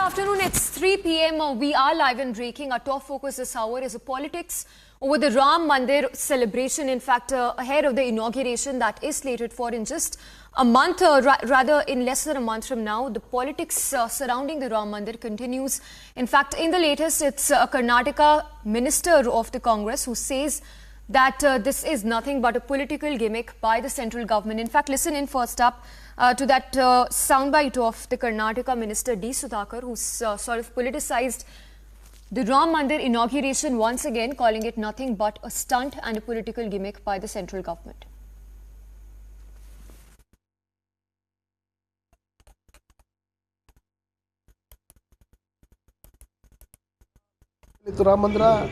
afternoon, it's 3 p.m. We are live and breaking. Our top focus this hour is the politics over the Ram Mandir celebration. In fact, ahead of the inauguration that is slated for in just a month, rather in less than a month from now, the politics surrounding the Ram Mandir continues. In fact, in the latest, it's a Karnataka Minister of the Congress who says that this is nothing but a political gimmick by the central government. In fact, listen in first up to that soundbite of the Karnataka Minister D Sudhakar, who's sort of politicized the Ram Mandir inauguration once again, calling it nothing but a stunt and a political gimmick by the central government. Ram Mandir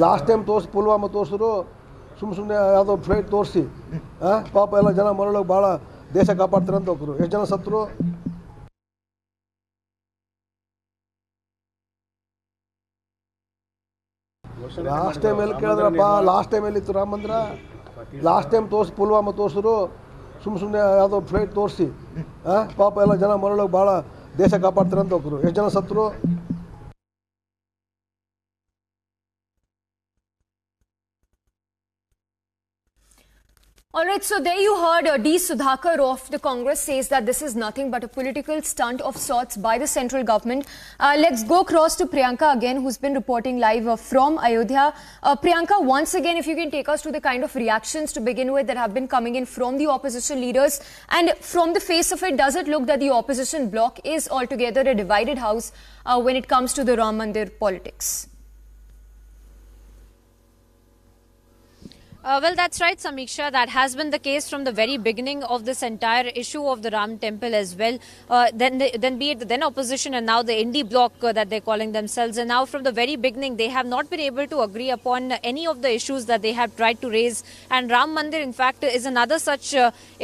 last time Pulwama ತೋರಿಸಿದ್ರು ಸುಮ್ಮನೆ ಯಾವುದೋ flight ತೋರಿಸಿ ಪಾಪ ಎಲ್ಲ ಜನ ಮರಳೋಗಿ ಭಾಳ ದೇಶ ಕಾಪಾಡ್ತಾರೆ ಅಂತ ಹೋಗ್ರು ಎಷ್ಟು ಜನ ಸತ್ರು ಲಾಸ್ಟ್ ಟೈಮ್ ಎಲ್ಲಿ ಕೇಳಿದ್ರಪ್ಪ ಲಾಸ್ಟ್ ಟೈಮ್ ಎಲ್ಲಿತ್ತು ರಾಮ ಮಂದಿರ ಲಾಸ್ಟ್ ಟೈಮ್ ಪುಲ್ವಾಮಾ ತೋರಿಸಿದ್ರು ಸುಮ್ಮನೆ ಯಾವುದೋ ಫ್ಲೈಟ್ ತೋರಿಸಿ ಪಾಪ ಎಲ್ಲ ಜನ ಮರಳೋಗಿ ಭಾಳ ದೇಶ ಕಾಪಾಡ್ತಾರೆ ಅಂತ ಹೋಗ್ರು ಎಷ್ಟು ಜನ ಸತ್ರು All right, so there you heard D Sudhakar of the Congress says that this is nothing but a political stunt of sorts by the central government. Let's go across to Priyanka again, who's been reporting live from Ayodhya. Priyanka, once again, if you can take us to the kind of reactions to begin with that have been coming in from the opposition leaders. And from the face of it, does it look that the opposition bloc is altogether a divided house when it comes to the Ram Mandir politics? Well, that's right, Samiksha. That has been the case from the very beginning of this entire issue of the Ram Temple as well. Then be it the then opposition and now the Indie bloc that they're calling themselves. And now from the very beginning, they have not been able to agree upon any of the issues that they have tried to raise. And Ram Mandir, in fact, is another such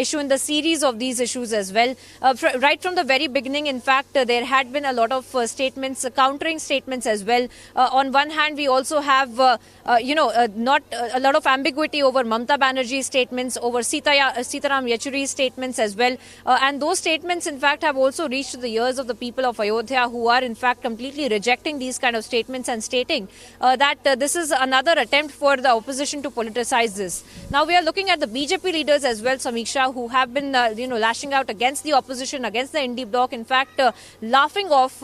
issue in the series of these issues as well. Right from the very beginning, in fact, there had been a lot of statements, countering statements as well. On one hand, we also have, not a lot of ambiguity over Mamata Banerjee's statements, over Sitaram Yechury's statements as well. And those statements, in fact, have also reached the ears of the people of Ayodhya, who are, in fact, completely rejecting these kind of statements and stating that this is another attempt for the opposition to politicize this. Now, we are looking at the BJP leaders as well, Samiksha, who have been, lashing out against the opposition, against the Indie bloc, in fact, laughing off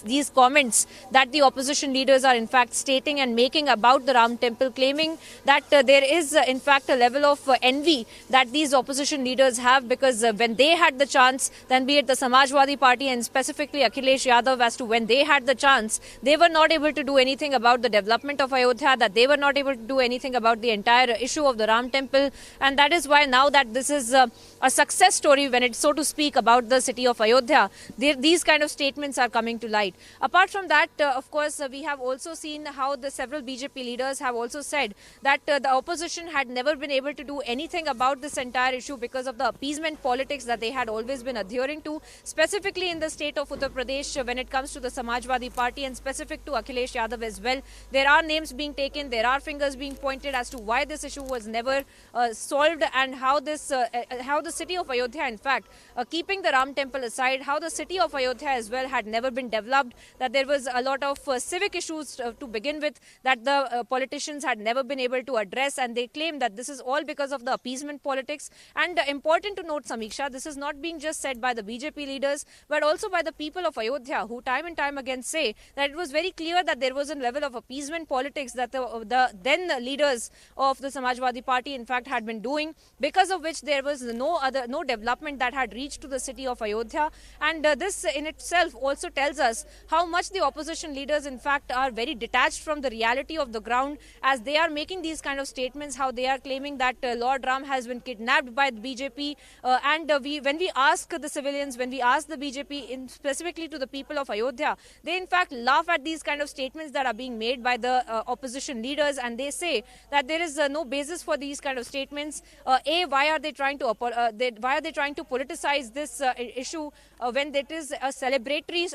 these comments that the opposition leaders are, in fact, stating and making about the Ram Temple, claiming that there is in fact a level of envy that these opposition leaders have, because when they had the chance, then be it the Samajwadi Party and specifically Akhilesh Yadav, as to when they had the chance, they were not able to do anything about the development of Ayodhya, that they were not able to do anything about the entire issue of the Ram Temple. And that is why now that this is a success story, when it's so to speak about the city of Ayodhya, these kind of statements are coming to light. Apart from that, of course, we have also seen how the several BJP leaders have also said that the opposition had never been able to do anything about this entire issue because of the appeasement politics that they had always been adhering to, specifically in the state of Uttar Pradesh when it comes to the Samajwadi Party and specific to Akhilesh Yadav as well. There are names being taken, there are fingers being pointed as to why this issue was never solved, and how the city of Ayodhya, in fact, keeping the Ram Temple aside, how the city of Ayodhya as well had never been developed, that there was a lot of civic issues to begin with that the politicians had never been able to address, and they claim that this is all because of the appeasement politics. And important to note, Samiksha, this is not being just said by the BJP leaders, but also by the people of Ayodhya, who time and time again say that it was very clear that there was a level of appeasement politics that the then leaders of the Samajwadi Party, in fact, had been doing, because of which there was no development that had reached to the city of Ayodhya. And this in itself also tells us how much the opposition leaders, in fact, are very detached from the reality of the ground, as they are making these kind of statements, how they are claiming that Lord Ram has been kidnapped by the BJP. When we ask the civilians, when we ask the BJP, specifically to the people of Ayodhya, they in fact laugh at these kind of statements that are being made by the opposition leaders, and they say that there is no basis for these kind of statements. Why are they trying to politicize this issue when it is a celebratory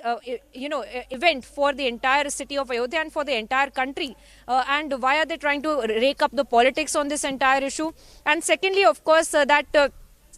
event for the entire city of Ayodhya and for the entire country? And why are they trying to rake up the politics on this entire issue? And secondly, of course, that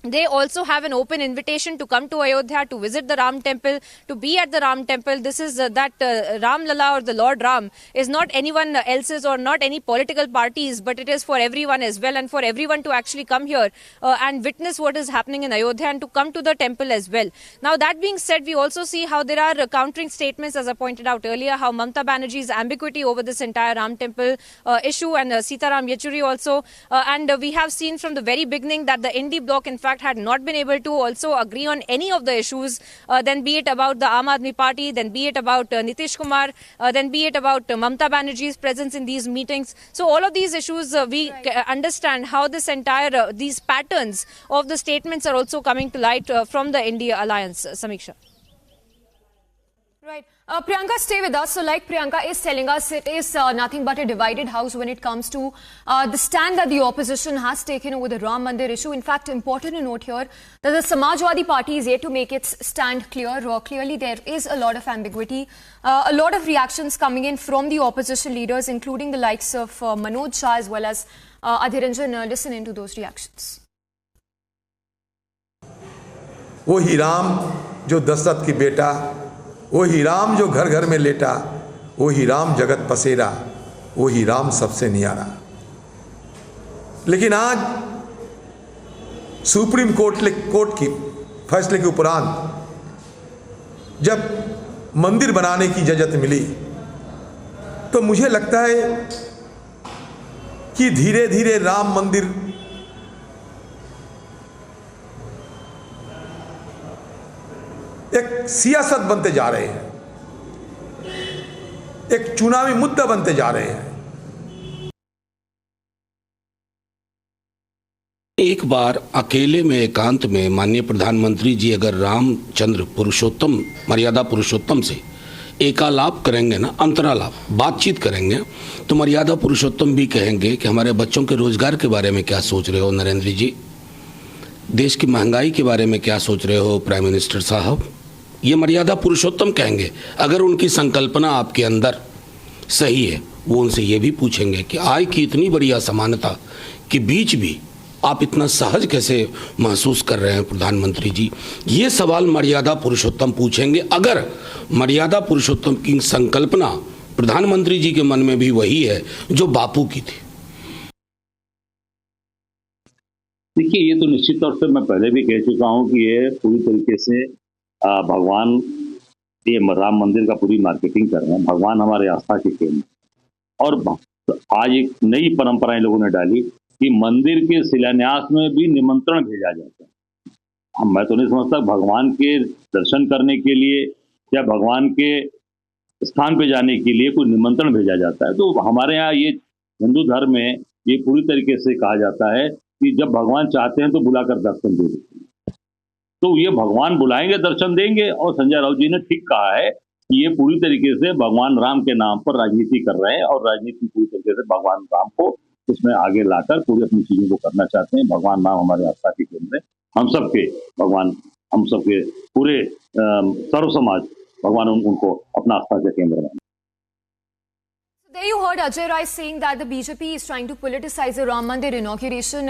they also have an open invitation to come to Ayodhya, to visit the Ram temple, to be at the Ram temple. This is that Ram Lala or the Lord Ram is not anyone else's or not any political parties, but it is for everyone as well, and for everyone to actually come here and witness what is happening in Ayodhya and to come to the temple as well. Now, that being said, we also see how there are countering statements, as I pointed out earlier, how Mamata Banerjee's ambiguity over this entire Ram temple issue, and Sitaram Yechuri also. And we have seen from the very beginning that the ND bloc, in fact, had not been able to also agree on any of the issues, then be it about the Aam Aadmi Party, then be it about Nitish Kumar, then be it about Mamata Banerjee's presence in these meetings. So all of these issues, we understand how this entire, these patterns of the statements are also coming to light from the India alliance. Samiksha. Right. Priyanka, stay with us. So like Priyanka is telling us, it is nothing but a divided house when it comes to the stand that the opposition has taken over the Ram Mandir issue. In fact, important to note here that the Samajwadi Party is yet to make its stand clear. Clearly, there is a lot of ambiguity, a lot of reactions coming in from the opposition leaders, including the likes of Manoj Shah as well as Adhiranjan. Listen into those reactions. वो ही राम जो दशरथ की बेटा, वो ही राम जो घर घर में लेटा, वो ही राम जगत पसेरा, वो ही राम सबसे न्यारा। लेकिन आज सुप्रीम कोर्ट की फैसले के उपरांत जब मंदिर बनाने की इजाजत मिली तो मुझे लगता है कि धीरे धीरे राम मंदिर एक सियासत बनते जा रहे हैं, एक चुनावी मुद्दा बनते जा रहे हैं। एक बार अकेले में एकांत में माननीय प्रधानमंत्री जी अगर रामचंद्र पुरुषोत्तम, मर्यादा पुरुषोत्तम से एकालाप करेंगे ना, अंतरालाप, बातचीत करेंगे, तो मर्यादा पुरुषोत्तम भी कहेंगे कि हमारे बच्चों के रोजगार के बारे में क्या सोच रहे हो नरेंद्र जी, देश की महंगाई के बारे में क्या सोच रहे हो प्राइम मिनिस्टर साहब। ये मर्यादा पुरुषोत्तम कहेंगे। अगर उनकी संकल्पना आपके अंदर सही है, वो उनसे ये भी पूछेंगे कि आय की इतनी बड़ी असमानता के बीच भी आप इतना सहज कैसे महसूस कर रहे हैं प्रधानमंत्री जी। ये सवाल मर्यादा पुरुषोत्तम पूछेंगे, अगर मर्यादा पुरुषोत्तम की संकल्पना प्रधानमंत्री जी के मन में भी वही है जो बापू की थी। देखिए, ये तो निश्चित तौर से मैं पहले भी कह चुका हूं कि ये पूरी तरीके से भगवान, ये राम मंदिर का पूरी मार्केटिंग कर रहे हैं। भगवान हमारे आस्था के केंद्र, और आज एक नई परंपरा इन लोगों ने डाली कि मंदिर के शिलान्यास में भी निमंत्रण भेजा जाता है। मैं तो नहीं समझता भगवान के दर्शन करने के लिए या भगवान के स्थान पे जाने के लिए कोई निमंत्रण भेजा जाता है। तो हमारे यहाँ ये हिंदू धर्म में ये पूरी तरीके से कहा जाता है कि जब भगवान चाहते हैं तो बुलाकर दर्शन दे देते हैं। तो ये भगवान बुलाएंगे, दर्शन देंगे। और संजय राउत जी ने ठीक कहा है कि ये पूरी तरीके से भगवान राम के नाम पर राजनीति कर रहे हैं, और राजनीति पूरी तरीके से भगवान राम को उसमें आगे लाकर पूरी अपनी चीजों को करना चाहते हैं। भगवान राम हमारे आस्था के केंद्र है, हम सबके भगवान, हम सबके पूरे सर्व समाज भगवान उनको अपना आस्था का केंद्र माने। There you heard Ajay Rai saying that the BJP is trying to politicize the Ram Mandir inauguration.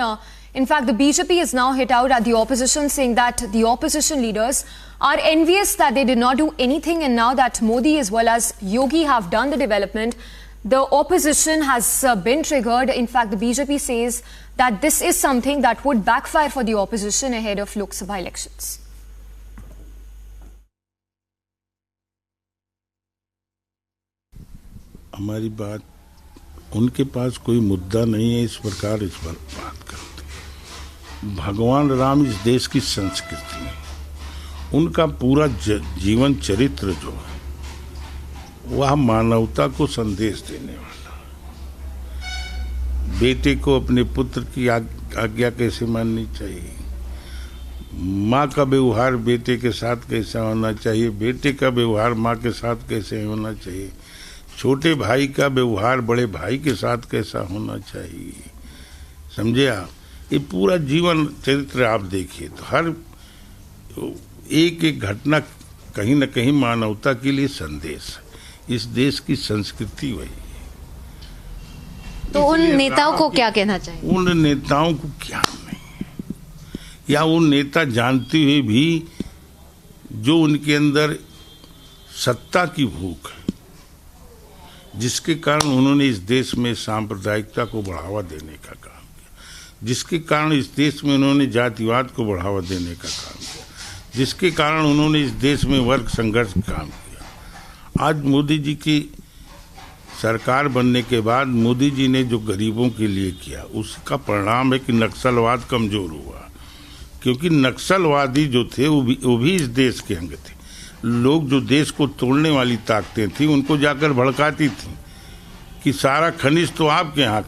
In fact, the BJP is now hit out at the opposition, saying that the opposition leaders are envious that they did not do anything, and now that Modi as well as Yogi have done the development, the opposition has been triggered. In fact, the BJP says that this is something that would backfire for the opposition ahead of Lok Sabha elections. हमारी बात, उनके पास कोई मुद्दा नहीं है, इस प्रकार इस पर बात करते हैं। भगवान राम इस देश की संस्कृति है, उनका पूरा जीवन चरित्र जो है वह मानवता को संदेश देने वाला। बेटे को अपने पुत्र की आज्ञा कैसे माननी चाहिए, माँ का व्यवहार बेटे के साथ कैसा होना चाहिए, बेटे का व्यवहार माँ के साथ कैसे होना चाहिए, छोटे भाई का व्यवहार बड़े भाई के साथ कैसा होना चाहिए, समझे आप। ये पूरा जीवन चरित्र आप देखिए तो हर एक एक घटना कहीं न कहीं मानवता के लिए संदेश है। इस देश की संस्कृति वही है। तो उन नेताओं को क्या कहना चाहिए? उन नेताओं को क्या नहीं, या वो नेता जानते हुए भी जो उनके अंदर सत्ता की भूख है, जिसके कारण उन्होंने इस देश में सांप्रदायिकता को बढ़ावा देने का काम किया, जिसके कारण इस देश में उन्होंने जातिवाद को बढ़ावा देने का काम किया, जिसके कारण उन्होंने इस देश में वर्ग संघर्ष का काम किया। आज मोदी जी की सरकार बनने के बाद मोदी जी ने जो गरीबों के लिए किया, उसका परिणाम है कि नक्सलवाद कमजोर हुआ, क्योंकि नक्सलवादी जो थे वो भी इस देश के अंग थे। लोग जो देश को तोड़ने वाली ताकतें थी उनको जाकर भड़काती थी कि सारा खनिज तो आपके यहाँ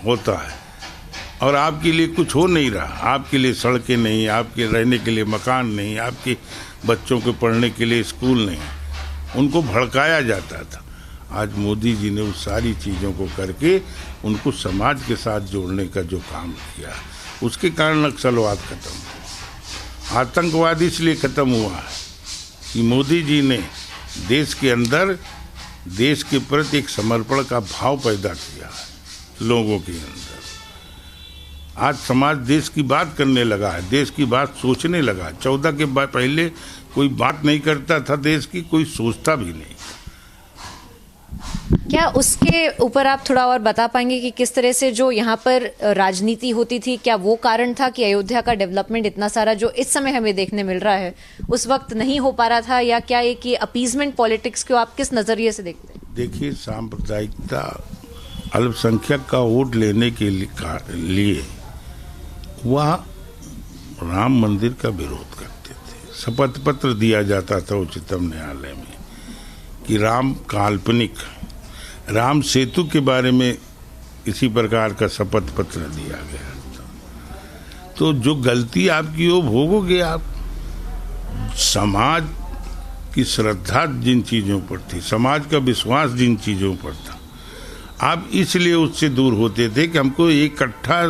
होता है और आपके लिए कुछ हो नहीं रहा, आपके लिए सड़कें नहीं, आपके रहने के लिए मकान नहीं, आपके बच्चों के पढ़ने के लिए स्कूल नहीं, उनको भड़काया जाता था। आज मोदी जी ने उस सारी चीज़ों को करके उनको समाज के साथ जोड़ने का जो काम किया, उसके कारण नक्सलवाद खत्म हुआ। आतंकवाद इसलिए खत्म हुआ है कि मोदी जी ने देश के अंदर देश के प्रति एक समर्पण का भाव पैदा किया है लोगों के अंदर। आज समाज देश की बात करने लगा है, देश की बात सोचने लगा है। 14 के बाद पहले कोई बात नहीं करता था देश की, कोई सोचता भी नहीं। क्या उसके ऊपर आप थोड़ा और बता पाएंगे कि किस तरह से जो यहाँ पर राजनीति होती थी, क्या वो कारण था कि अयोध्या का डेवलपमेंट इतना सारा जो इस समय हमें देखने मिल रहा है उस वक्त नहीं हो पा रहा था, या क्या एक ये अपीजमेंट पॉलिटिक्स को आप किस नजरिए से देखते हैं? देखिए, सांप्रदायिकता अल्पसंख्यक का वोट लेने के लिए वह राम मंदिर का विरोध करते थे। शपथ पत्र दिया जाता था उच्चतम न्यायालय में कि राम काल्पनिक, राम सेतु के बारे में इसी प्रकार का शपथ पत्र दिया गया था। तो जो गलती आपकी वो भोगोगे आप। समाज की श्रद्धा जिन चीज़ों पर थी, समाज का विश्वास जिन चीज़ों पर था, आप इसलिए उससे दूर होते थे कि हमको एक इकट्ठा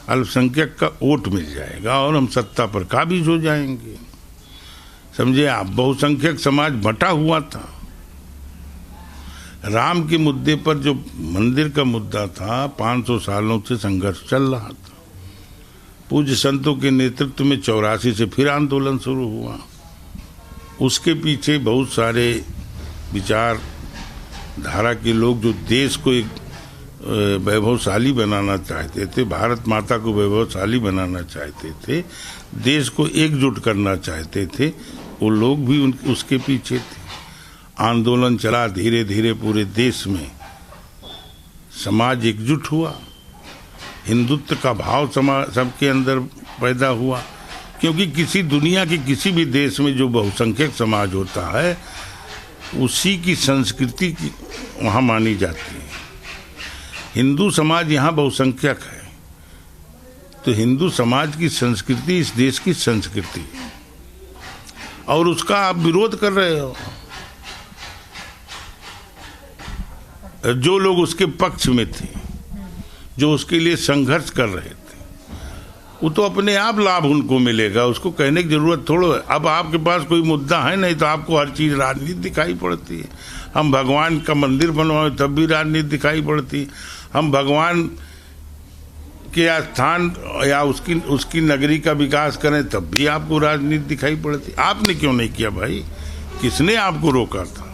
अल्पसंख्यक का वोट मिल जाएगा और हम सत्ता पर काबिज हो जाएंगे। समझे आप, बहुसंख्यक समाज बटा हुआ था। राम के मुद्दे पर जो मंदिर का मुद्दा था, 500 सालों से संघर्ष चल रहा था। पूज्य संतों के नेतृत्व में 84 से फिर आंदोलन शुरू हुआ। उसके पीछे बहुत सारे विचार धारा के लोग जो देश को एक वैभवशाली बनाना चाहते थे, भारत माता को वैभवशाली बनाना चाहते थे, देश को एकजुट करना चाहते थे, वो लोग भी उसके पीछे थे। आंदोलन चला, धीरे धीरे पूरे देश में समाज एकजुट हुआ, हिंदुत्व का भाव सबके अंदर पैदा हुआ। क्योंकि किसी दुनिया के किसी भी देश में जो बहुसंख्यक समाज होता है, उसी की संस्कृति की वहाँ मानी जाती है। हिंदू समाज यहाँ बहुसंख्यक है, तो हिंदू समाज की संस्कृति इस देश की संस्कृति है और उसका आप विरोध कर रहे हो। जो लोग उसके पक्ष में थे, जो उसके लिए संघर्ष कर रहे थे, वो तो अपने आप लाभ उनको मिलेगा, उसको कहने की जरूरत थोड़ा है। अब आपके पास कोई मुद्दा है नहीं तो आपको हर चीज राजनीति दिखाई पड़ती है। हम भगवान का मंदिर बनवाए तब भी राजनीति दिखाई पड़ती है। हम भगवान के स्थान या उसकी नगरी का विकास करें तब भी आपको राजनीति दिखाई पड़ती। आपने क्यों नहीं किया भाई? किसने आपको रोका था?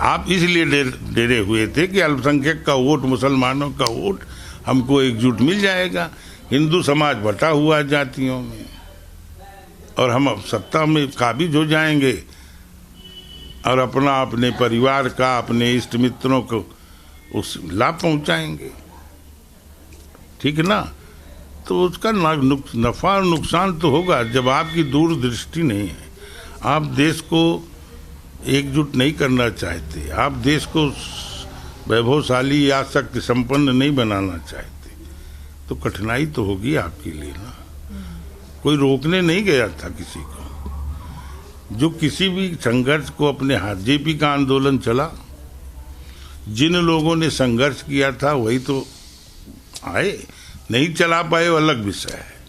आप इसलिए डरे हुए थे कि अल्पसंख्यक का वोट, मुसलमानों का वोट हमको एकजुट मिल जाएगा। हिंदू समाज बटा हुआ जातियों में और हम अब सत्ता में काबिज हो जाएंगे और अपने परिवार का, अपने इष्ट मित्रों को उस लाभ पहुंचाएंगे। ठीक है ना? तो उसका नफा और नुकसान तो होगा जब आपकी दूरदृष्टि नहीं है, आप देश को एकजुट नहीं करना चाहते, आप देश को वैभवशाली या शक्ति संपन्न नहीं बनाना चाहते, तो कठिनाई तो होगी आपके लिए ना। कोई रोकने नहीं गया था किसी को। जो किसी भी संघर्ष को अपने हाथ, जेपी का आंदोलन चला, जिन लोगों ने संघर्ष किया था वही तो आए, नहीं चला पाए वो अलग विषय है।